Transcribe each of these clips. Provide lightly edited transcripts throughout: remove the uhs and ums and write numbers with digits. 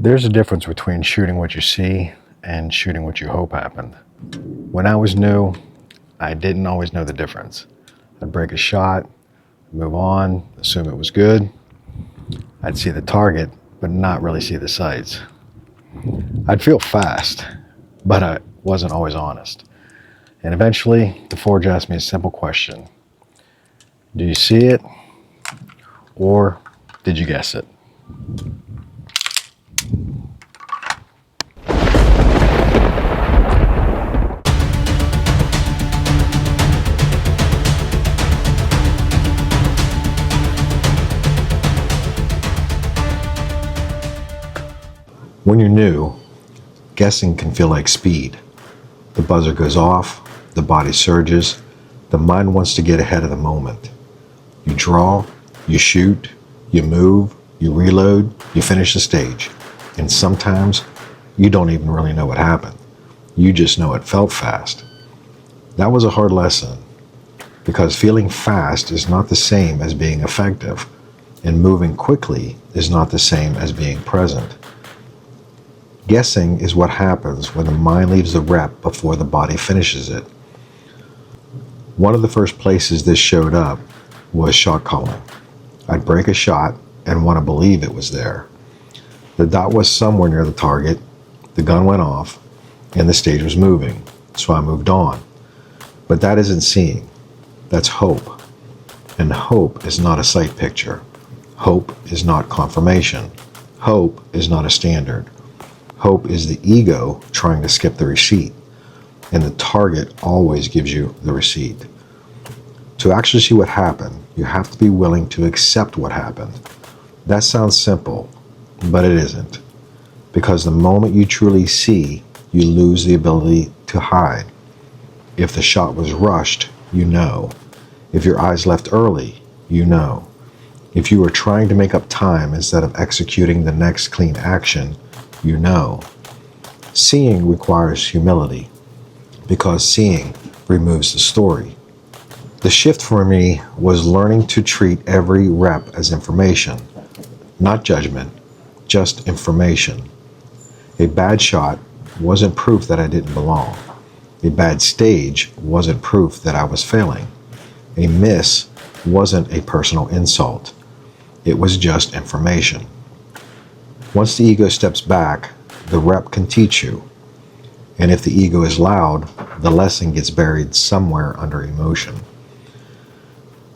There's a difference between shooting what you see and shooting what you hope happened. When I was new, I didn't always know the difference. I'd break a shot, move on, assume it was good. I'd see the target, but not really see the sights. I'd feel fast, but I wasn't always honest. And eventually, the forge asked me a simple question. Do you see it, or did you guess it? When you're new, guessing can feel like speed. The buzzer goes off, the body surges, the mind wants to get ahead of the moment. You draw, you shoot, you move, you reload, you finish the stage. And sometimes you don't even really know what happened. You just know it felt fast. That was a hard lesson, because feeling fast is not the same as being effective, and moving quickly is not the same as being present. Guessing is what happens when the mind leaves the rep before the body finishes it. One of the first places this showed up was shot calling. I'd break a shot and want to believe it was there. The dot was somewhere near the target, the gun went off, and the stage was moving, so I moved on. But that isn't seeing, that's hope. And hope is not a sight picture. Hope is not confirmation. Hope is not a standard. Hope is the ego trying to skip the receipt, and the target always gives you the receipt. To actually see what happened, you have to be willing to accept what happened. That sounds simple, but it isn't. Because the moment you truly see, you lose the ability to hide. If the shot was rushed, you know. If your eyes left early, you know. If you were trying to make up time instead of executing the next clean action, you know. Seeing requires humility, because seeing removes the story. The shift for me was learning to treat every rep as information, not judgment, just information. A bad shot wasn't proof that I didn't belong. A bad stage wasn't proof that I was failing. A miss wasn't a personal insult. It was just information. Once the ego steps back, the rep can teach you. And if the ego is loud, the lesson gets buried somewhere under emotion.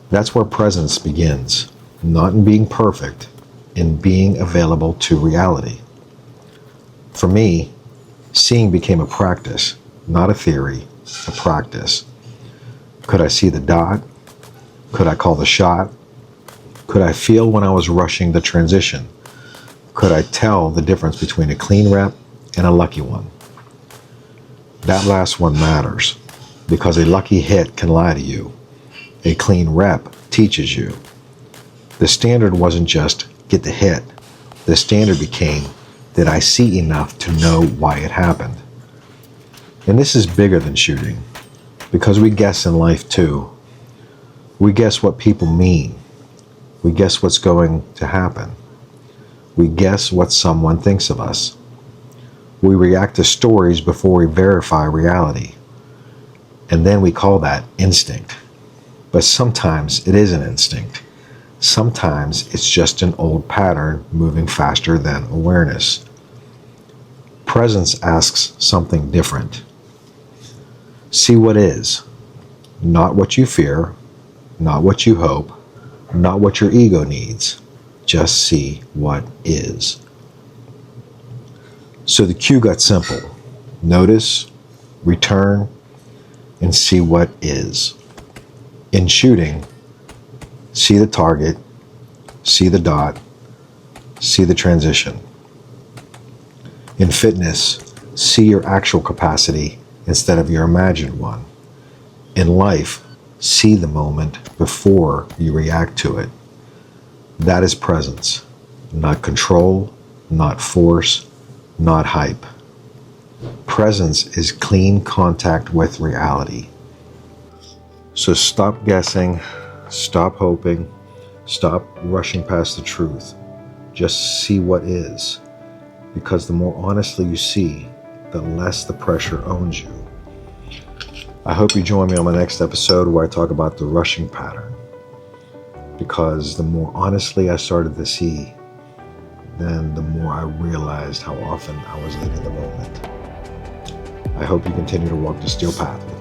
That's where presence begins, not in being perfect, in being available to reality. For me, seeing became a practice, not a theory, a practice. Could I see the dot? Could I call the shot? Could I feel when I was rushing the transition? Could I tell the difference between a clean rep and a lucky one? That last one matters, because a lucky hit can lie to you. A clean rep teaches you. The standard wasn't just get the hit. The standard became, did I see enough to know why it happened? And this is bigger than shooting, because we guess in life too. We guess what people mean. We guess what's going to happen. We guess what someone thinks of us. We react to stories before we verify reality. And then we call that instinct. But sometimes it isn't instinct. Sometimes it's just an old pattern moving faster than awareness. Presence asks something different. See what is, not what you fear, not what you hope, not what your ego needs. Just see what is. So the cue got simple. Notice, return, and see what is. In shooting, see the target, see the dot, see the transition. In fitness, see your actual capacity instead of your imagined one. In life, see the moment before you react to it. That is presence, not control, not force, not hype. Presence is clean contact with reality. So stop guessing, stop hoping, stop rushing past the truth. Just see what is. because the more honestly you see, the less the pressure owns you. I hope you join me on my next episode where I talk about the rushing pattern, because the more honestly I started to see, then the more I realized how often I was living the moment. I hope you continue to walk the steel path.